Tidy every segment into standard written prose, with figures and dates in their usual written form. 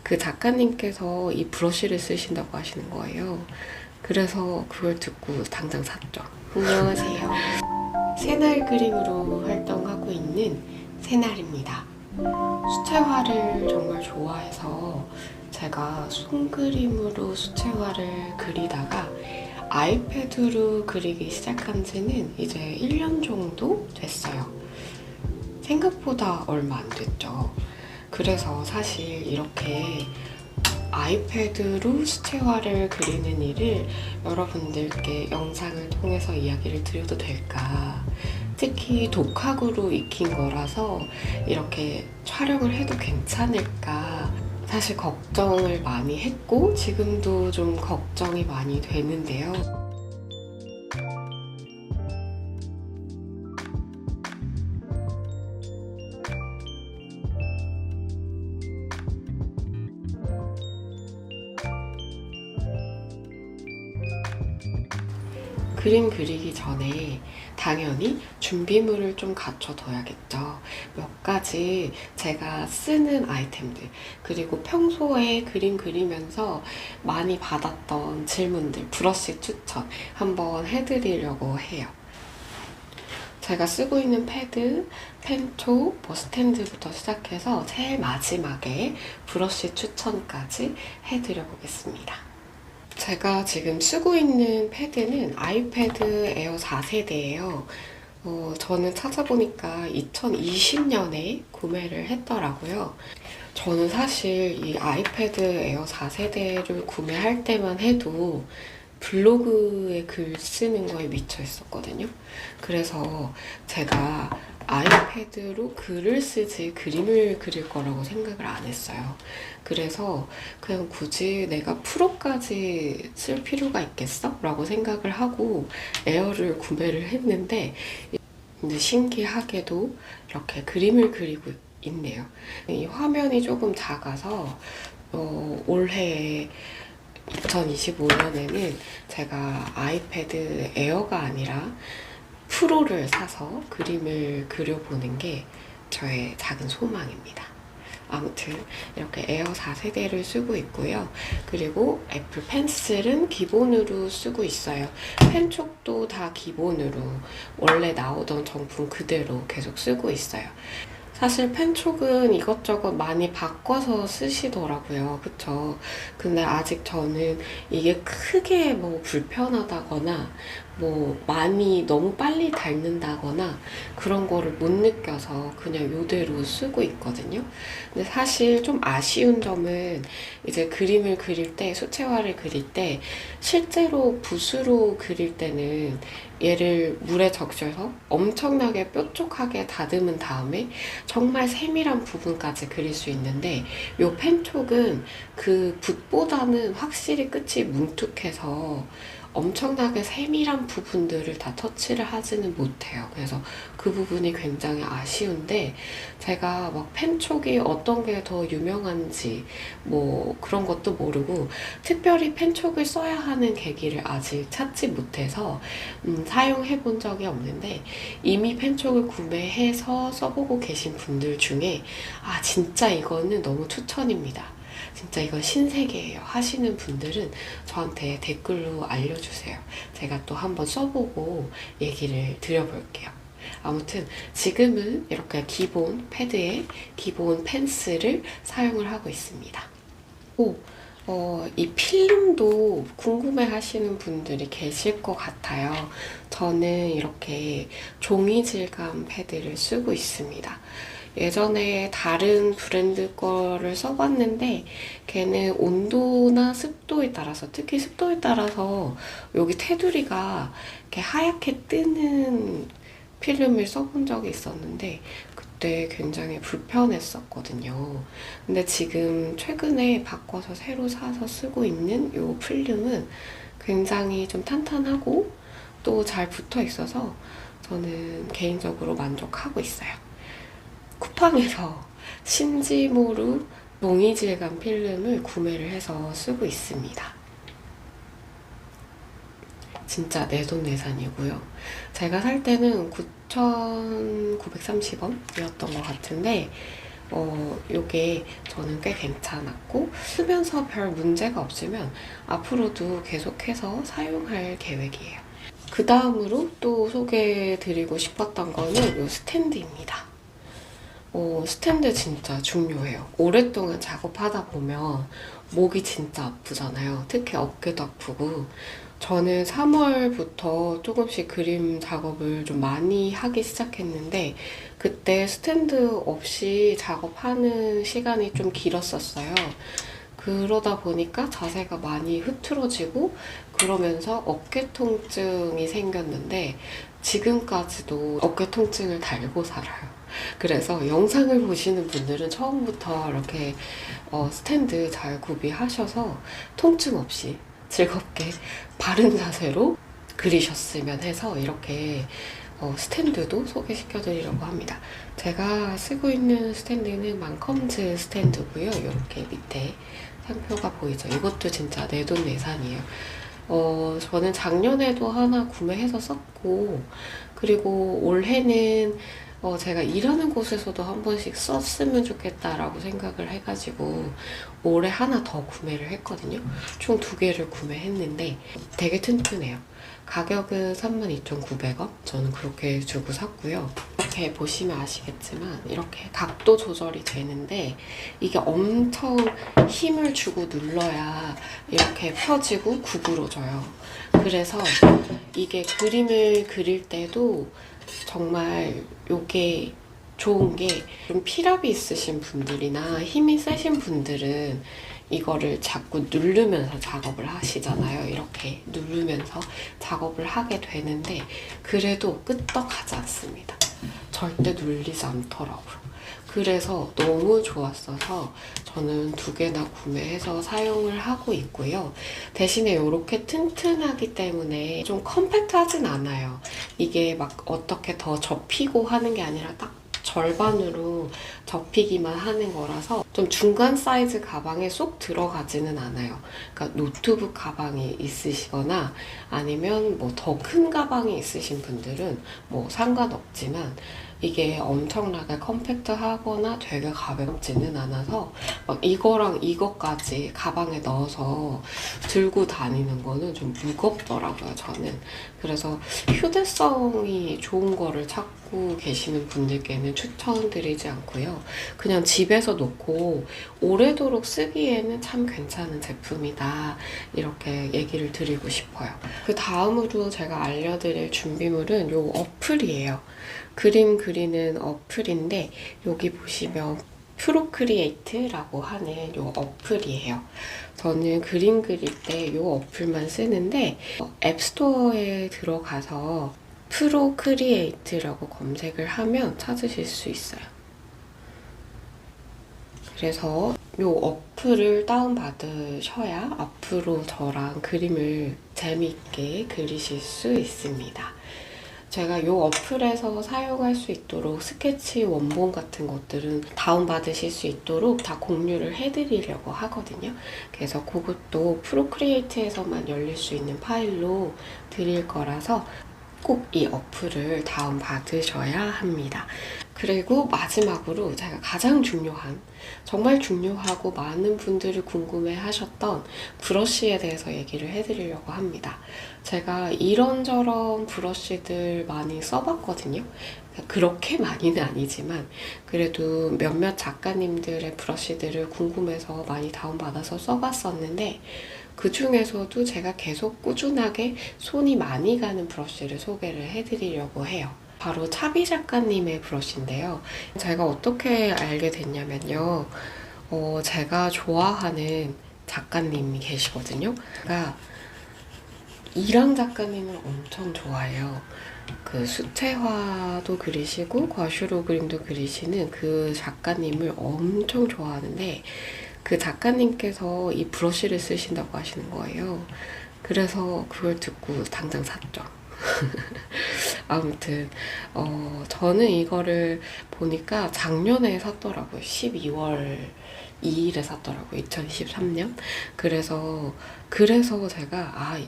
그 작가님께서 이 브러쉬를 쓰신다고 하시는 거예요. 그래서 그걸 듣고 당장 샀죠. 안녕하세요. 새날 그림으로 활동하고 있는 새날입니다. 수채화를 정말 좋아해서 제가 손그림으로 수채화를 그리다가 아이패드로 그리기 시작한 지는 이제 1년 정도 됐어요. 생각보다 얼마 안 됐죠. 그래서 사실 이렇게 아이패드로 수채화를 그리는 일을 여러분들께 영상을 통해서 이야기를 드려도 될까? 특히 독학으로 익힌 거라서 이렇게 촬영을 해도 괜찮을까? 사실 걱정을 많이 했고 지금도 좀 걱정이 많이 되는데요. 그림 그리기 전에 당연히 준비물을 좀 갖춰둬야겠죠. 몇 가지 제가 쓰는 아이템들, 그리고 평소에 그림 그리면서 많이 받았던 질문들, 브러쉬 추천 한번 해드리려고 해요. 제가 쓰고 있는 패드, 펜촉, 스탠드부터 시작해서 제일 마지막에 브러쉬 추천까지 해드려 보겠습니다. 제가 지금 쓰고 있는 패드는 아이패드 에어 4세대예요. 저는 찾아보니까 2020년에 구매를 했더라고요. 저는 사실 이 아이패드 에어 4세대를 구매할 때만 해도 블로그에 글 쓰는 거에 미쳐 있었거든요. 그래서 제가 아이패드로 글을 쓰지 그림을 그릴 거라고 생각을 안 했어요. 그래서 그냥 굳이 내가 프로까지 쓸 필요가 있겠어? 라고 생각을 하고 에어를 구매를 했는데, 근데 신기하게도 이렇게 그림을 그리고 있네요. 이 화면이 조금 작아서 올해 2025년에는 제가 아이패드 에어가 아니라 프로를 사서 그림을 그려보는 게 저의 작은 소망입니다. 아무튼 이렇게 에어 4세대를 쓰고 있고요. 그리고 애플 펜슬은 기본으로 쓰고 있어요. 펜촉도 다 기본으로 원래 나오던 정품 그대로 계속 쓰고 있어요. 사실 펜촉은 이것저것 많이 바꿔서 쓰시더라고요. 그쵸? 근데 아직 저는 이게 크게 뭐 불편하다거나 뭐 많이 너무 빨리 닳는다거나 그런 거를 못 느껴서 그냥 요대로 쓰고 있거든요. 근데 사실 좀 아쉬운 점은 이제 그림을 그릴 때, 수채화를 그릴 때 실제로 붓으로 그릴 때는 얘를 물에 적셔서 엄청나게 뾰족하게 다듬은 다음에 정말 세밀한 부분까지 그릴 수 있는데, 요 펜촉은 그 붓보다는 확실히 끝이 뭉툭해서 엄청나게 세밀한 부분들을 다 터치를 하지는 못해요. 그래서 그 부분이 굉장히 아쉬운데, 제가 막 펜촉이 어떤 게 더 유명한지 뭐 그런 것도 모르고 특별히 펜촉을 써야 하는 계기를 아직 찾지 못해서 사용해 본 적이 없는데, 이미 펜촉을 구매해서 써보고 계신 분들 중에 아 진짜 이거는 너무 추천입니다, 진짜 이건 신세계예요 하시는 분들은 저한테 댓글로 알려주세요. 제가 또 한번 써보고 얘기를 드려볼게요. 아무튼 지금은 이렇게 기본 패드에 기본 펜슬을 사용을 하고 있습니다. 이 필름도 궁금해 하시는 분들이 계실 것 같아요. 저는 이렇게 종이 질감 패드를 쓰고 있습니다. 예전에 다른 브랜드 거를 써봤는데 걔는 온도나 습도에 따라서, 특히 습도에 따라서 여기 테두리가 이렇게 하얗게 뜨는 필름을 써본 적이 있었는데 그때 굉장히 불편했었거든요. 근데 지금 최근에 바꿔서 새로 사서 쓰고 있는 이 필름은 굉장히 좀 탄탄하고 또 잘 붙어 있어서 저는 개인적으로 만족하고 있어요. 쿠팡에서 신지모루 종이 질감 필름을 구매를 해서 쓰고 있습니다. 진짜 내돈내산이고요. 제가 살 때는 9,930원이었던 것 같은데 요게 저는 꽤 괜찮았고 쓰면서 별 문제가 없으면 앞으로도 계속해서 사용할 계획이에요. 그 다음으로 또 소개해드리고 싶었던 거는 요 스탠드입니다. 스탠드 진짜 중요해요. 오랫동안 작업하다 보면 목이 진짜 아프잖아요. 특히 어깨도 아프고. 저는 3월부터 조금씩 그림 작업을 좀 많이 하기 시작했는데 그때 스탠드 없이 작업하는 시간이 좀 길었었어요. 그러다 보니까 자세가 많이 흐트러지고 그러면서 어깨 통증이 생겼는데 지금까지도 어깨 통증을 달고 살아요. 그래서 영상을 보시는 분들은 처음부터 이렇게 스탠드 잘 구비하셔서 통증 없이 즐겁게 바른 자세로 그리셨으면 해서 이렇게 스탠드도 소개시켜 드리려고 합니다. 제가 쓰고 있는 스탠드는 만컴즈 스탠드고요. 이렇게 밑에 상표가 보이죠? 이것도 진짜 내돈내산이에요. 저는 작년에도 하나 구매해서 썼고 그리고 올해는 제가 일하는 곳에서도 한 번씩 썼으면 좋겠다라고 생각을 해가지고 올해 하나 더 구매를 했거든요. 총 2개를 구매했는데 되게 튼튼해요. 가격은 32,900원? 저는 그렇게 주고 샀고요. 이렇게 보시면 아시겠지만 이렇게 각도 조절이 되는데 이게 엄청 힘을 주고 눌러야 이렇게 펴지고 구부러져요. 그래서 이게 그림을 그릴 때도 정말 요게 좋은 게 좀 피랍이 있으신 분들이나 힘이 세신 분들은 이거를 자꾸 누르면서 작업을 하시잖아요. 이렇게 누르면서 작업을 하게 되는데 그래도 끄떡하지 않습니다. 절대 눌리지 않더라고요. 그래서 너무 좋았어서 저는 2개나 구매해서 사용을 하고 있고요. 대신에 이렇게 튼튼하기 때문에 좀 컴팩트하진 않아요. 이게 막 어떻게 더 접히고 하는 게 아니라 딱 절반으로 접히기만 하는 거라서 좀 중간 사이즈 가방에 쏙 들어가지는 않아요. 그러니까 노트북 가방이 있으시거나 아니면 뭐 더 큰 가방이 있으신 분들은 뭐 상관없지만 이게 엄청나게 컴팩트하거나 되게 가볍지는 않아서 막 이거랑 이거까지 가방에 넣어서 들고 다니는 거는 좀 무겁더라고요, 저는. 그래서 휴대성이 좋은 거를 찾고 계시는 분들께는 추천드리지 않고요. 그냥 집에서 놓고 오래도록 쓰기에는 참 괜찮은 제품이다. 이렇게 얘기를 드리고 싶어요. 그 다음으로 제가 알려드릴 준비물은 요 어플이에요. 그림 그리는 어플인데 여기 보시면 프로크리에이트라고 하는 요 어플이에요. 저는 그림 그릴 때 요 어플만 쓰는데 앱스토어에 들어가서 프로크리에이트라고 검색을 하면 찾으실 수 있어요. 그래서 요 어플을 다운받으셔야 앞으로 저랑 그림을 재미있게 그리실 수 있습니다. 제가 이 어플에서 사용할 수 있도록 스케치 원본 같은 것들은 다운받으실 수 있도록 다 공유를 해드리려고 하거든요. 그래서 그것도 프로크리에이트에서만 열릴 수 있는 파일로 드릴 거라서 꼭 이 어플을 다운받으셔야 합니다. 그리고 마지막으로 제가 가장 중요한, 정말 중요하고 많은 분들이 궁금해 하셨던 브러쉬에 대해서 얘기를 해드리려고 합니다. 제가 이런저런 브러쉬들 많이 써봤거든요. 그렇게 많이는 아니지만 그래도 몇몇 작가님들의 브러쉬들을 궁금해서 많이 다운받아서 써봤었는데 그 중에서도 제가 계속 꾸준하게 손이 많이 가는 브러쉬를 소개를 해드리려고 해요. 바로 차비 작가님의 브러쉬인데요. 제가 어떻게 알게 됐냐면요. 제가 좋아하는 작가님이 계시거든요. 제가 이랑 작가님을 엄청 좋아해요. 그 수채화도 그리시고 과슈로 그림도 그리시는 그 작가님을 엄청 좋아하는데 그 작가님께서 이 브러쉬를 쓰신다고 하시는 거예요. 그래서 그걸 듣고 당장 샀죠. 아무튼 저는 이거를 보니까 작년에 샀더라고요. 12월 2일에 샀더라고요. 2023년. 그래서 제가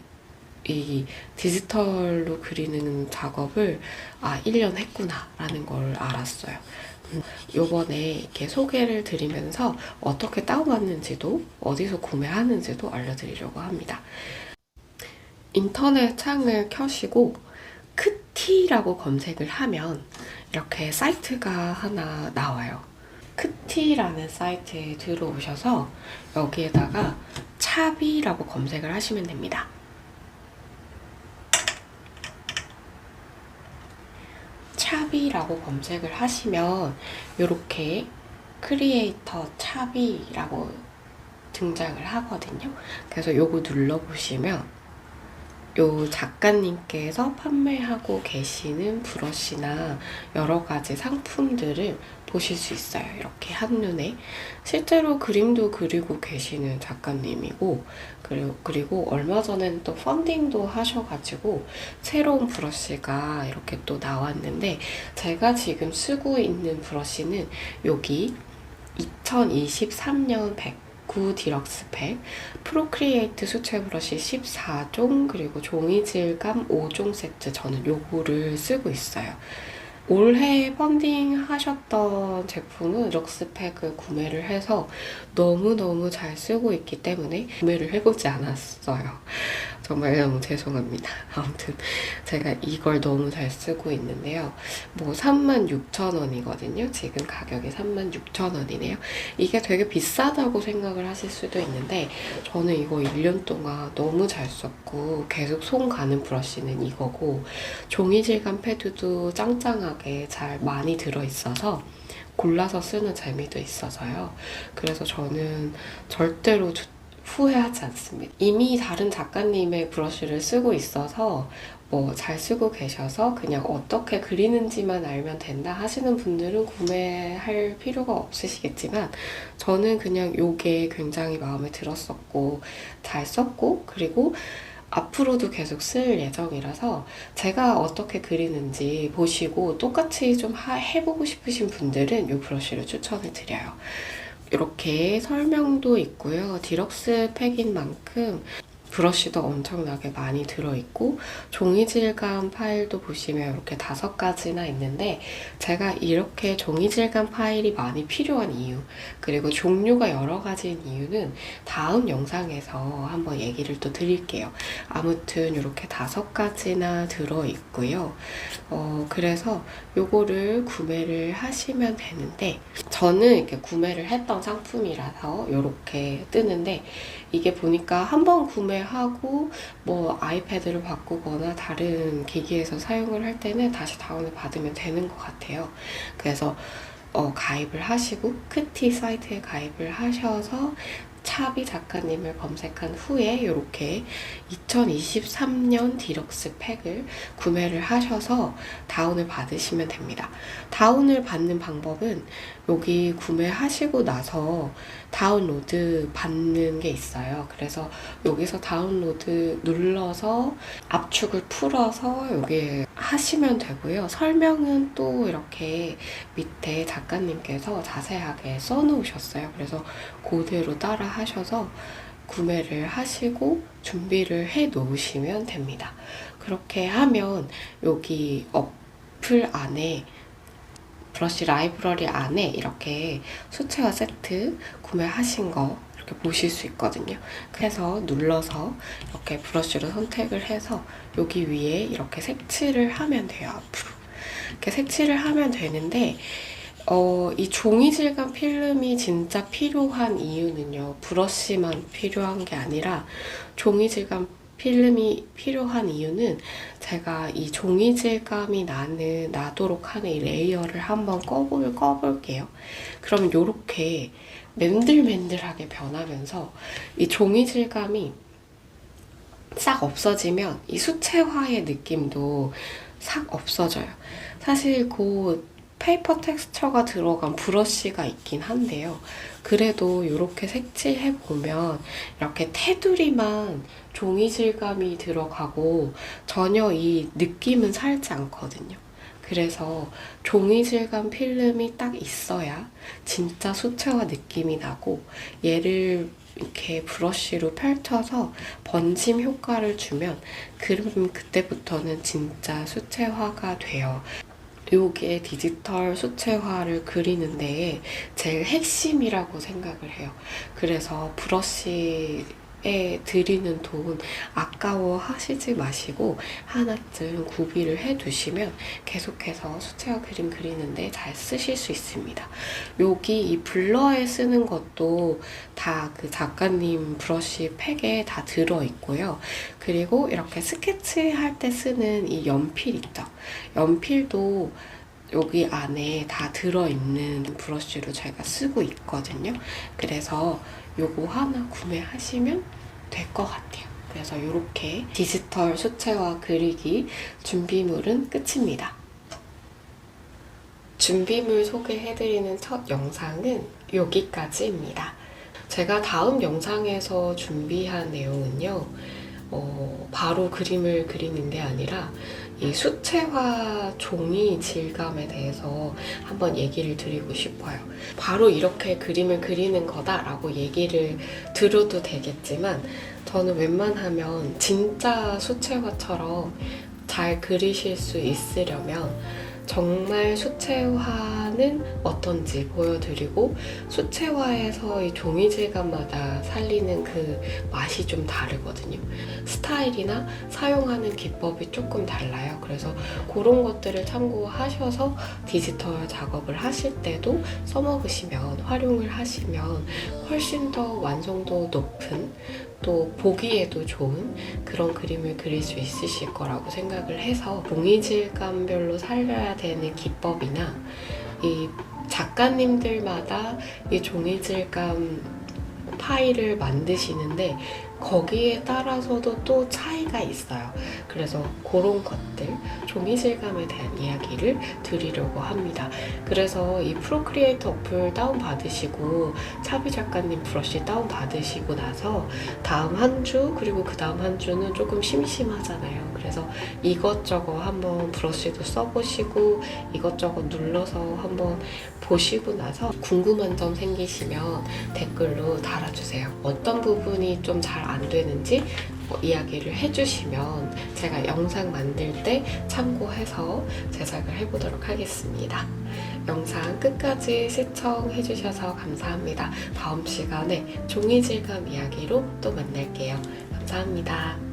이 디지털로 그리는 작업을 1년 했구나 라는 걸 알았어요. 요번에 이렇게 소개를 드리면서 어떻게 다운받는지도 어디서 구매하는지도 알려드리려고 합니다. 인터넷 창을 켜시고 크티라고 검색을 하면 이렇게 사이트가 하나 나와요. 크티라는 사이트에 들어오셔서 여기에다가 차비라고 검색을 하시면 됩니다. 차비라고 검색을 하시면 이렇게 크리에이터 차비라고 등장을 하거든요. 그래서 요거 눌러보시면 요 작가님께서 판매하고 계시는 브러쉬나 여러 가지 상품들을 보실 수 있어요. 이렇게 한눈에. 실제로 그림도 그리고 계시는 작가님이고, 그리고 얼마 전에는 또 펀딩도 하셔가지고 새로운 브러쉬가 이렇게 또 나왔는데, 제가 지금 쓰고 있는 브러쉬는 여기 2023년 109 디럭스 팩, 프로크리에이트 수채 브러쉬 14종, 그리고 종이 질감 5종 세트, 저는 요거를 쓰고 있어요. 올해 펀딩 하셨던 제품은 럭스팩을 구매를 해서 너무너무 잘 쓰고 있기 때문에 구매를 해보지 않았어요. 정말 너무 죄송합니다. 아무튼 제가 이걸 너무 잘 쓰고 있는데요. 뭐 36,000원이거든요. 지금 가격이 36,000원이네요. 이게 되게 비싸다고 생각을 하실 수도 있는데 저는 이거 1년 동안 너무 잘 썼고 계속 손 가는 브러쉬는 이거고 종이 질감 패드도 짱짱하게 잘 많이 들어있어서 골라서 쓰는 재미도 있어서요. 그래서 저는 절대로 후회하지 않습니다. 이미 다른 작가님의 브러쉬를 쓰고 있어서 뭐 잘 쓰고 계셔서 그냥 어떻게 그리는지만 알면 된다 하시는 분들은 구매할 필요가 없으시겠지만 저는 그냥 요게 굉장히 마음에 들었었고 잘 썼고 그리고 앞으로도 계속 쓸 예정이라서 제가 어떻게 그리는지 보시고 똑같이 좀 해보고 싶으신 분들은 이 브러쉬를 추천을 드려요. 이렇게 설명도 있고요. 디럭스 팩인 만큼 브러쉬도 엄청나게 많이 들어있고 종이 질감 파일도 보시면 이렇게 5가지나 있는데 제가 이렇게 종이 질감 파일이 많이 필요한 이유 그리고 종류가 여러 가지인 이유는 다음 영상에서 한번 얘기를 또 드릴게요. 아무튼 이렇게 5가지나 들어있고요. 그래서 요거를 구매를 하시면 되는데 저는 이렇게 구매를 했던 상품이라서 이렇게 뜨는데 이게 보니까 한번 구매하고 뭐 아이패드를 바꾸거나 다른 기기에서 사용을 할 때는 다시 다운을 받으면 되는 것 같아요. 그래서 가입을 하시고 크티 사이트에 가입을 하셔서 차비 작가님을 검색한 후에 이렇게 2023년 디럭스 팩을 구매를 하셔서 다운을 받으시면 됩니다. 다운을 받는 방법은 여기 구매하시고 나서 다운로드 받는 게 있어요. 그래서 여기서 다운로드 눌러서 압축을 풀어서 여기 하시면 되고요. 설명은 또 이렇게 밑에 작가님께서 자세하게 써놓으셨어요. 그래서 그대로 따라 하셔서 구매를 하시고 준비를 해 놓으시면 됩니다. 그렇게 하면 여기 어플 안에 브러쉬 라이브러리 안에 이렇게 수채화 세트 구매하신 거 이렇게 보실 수 있거든요. 그래서 눌러서 이렇게 브러쉬를 선택을 해서 여기 위에 이렇게 색칠을 하면 돼요. 앞으로 이렇게 색칠을 하면 되는데 이 종이 질감 필름이 진짜 필요한 이유는요. 브러쉬만 필요한 게 아니라 종이 질감 필름이 필요한 이유는 제가 이 종이 질감이 나도록 하는 이 레이어를 한번 꺼볼게요. 그러면 이렇게 맨들맨들하게 변하면서 이 종이 질감이 싹 없어지면 이 수채화의 느낌도 싹 없어져요. 사실 그 페이퍼 텍스처가 들어간 브러쉬가 있긴 한데요. 그래도 이렇게 색칠해보면 이렇게 테두리만 종이 질감이 들어가고 전혀 이 느낌은 살지 않거든요. 그래서 종이 질감 필름이 딱 있어야 진짜 수채화 느낌이 나고 얘를 이렇게 브러쉬로 펼쳐서 번짐 효과를 주면 그럼 그때부터는 진짜 수채화가 돼요. 요게 디지털 수채화를 그리는 데에 제일 핵심이라고 생각을 해요. 그래서 브러쉬에 드리는 돈 아까워 하시지 마시고 하나쯤 구비를 해 두시면 계속해서 수채화 그림 그리는데 잘 쓰실 수 있습니다. 여기 이 블러에 쓰는 것도 다 그 작가님 브러쉬 팩에 다 들어있고요. 그리고 이렇게 스케치 할 때 쓰는 이 연필 있죠? 연필도 여기 안에 다 들어있는 브러쉬로 제가 쓰고 있거든요. 그래서 요거 하나 구매하시면 될 것 같아요. 그래서 이렇게 디지털 수채화 그리기 준비물은 끝입니다. 준비물 소개해드리는 첫 영상은 여기까지입니다. 제가 다음 영상에서 준비한 내용은요, 바로 그림을 그리는 게 아니라 이 수채화 종이 질감에 대해서 한번 얘기를 드리고 싶어요. 바로 이렇게 그림을 그리는 거다라고 얘기를 들어도 되겠지만 저는 웬만하면 진짜 수채화처럼 잘 그리실 수 있으려면 정말 수채화는 어떤지 보여드리고 수채화에서 이 종이 질감마다 살리는 그 맛이 좀 다르거든요. 스타일이나 사용하는 기법이 조금 달라요. 그래서 그런 것들을 참고하셔서 디지털 작업을 하실 때도 써먹으시면, 활용을 하시면 훨씬 더 완성도 높은, 또 보기에도 좋은 그런 그림을 그릴 수 있으실 거라고 생각을 해서 종이 질감별로 살려야 되는 기법이나 이 작가님들마다 이 종이 질감 파일을 만드시는데 거기에 따라서도 또 차이가 있어요. 그래서 그런 것들, 종이 질감에 대한 이야기를 드리려고 합니다. 그래서 이 프로크리에이터 어플 다운받으시고 차비 작가님 브러쉬 다운받으시고 나서 다음 한 주, 그리고 그 다음 한 주는 조금 심심하잖아요. 그래서 이것저것 한번 브러쉬도 써보시고 이것저것 눌러서 한번 보시고 나서 궁금한 점 생기시면 댓글로 달아주세요. 어떤 부분이 좀 잘 안 되는지 이야기를 해주시면 제가 영상 만들 때 참고해서 제작을 해보도록 하겠습니다. 영상 끝까지 시청해주셔서 감사합니다. 다음 시간에 종이 질감 이야기로 또 만날게요. 감사합니다.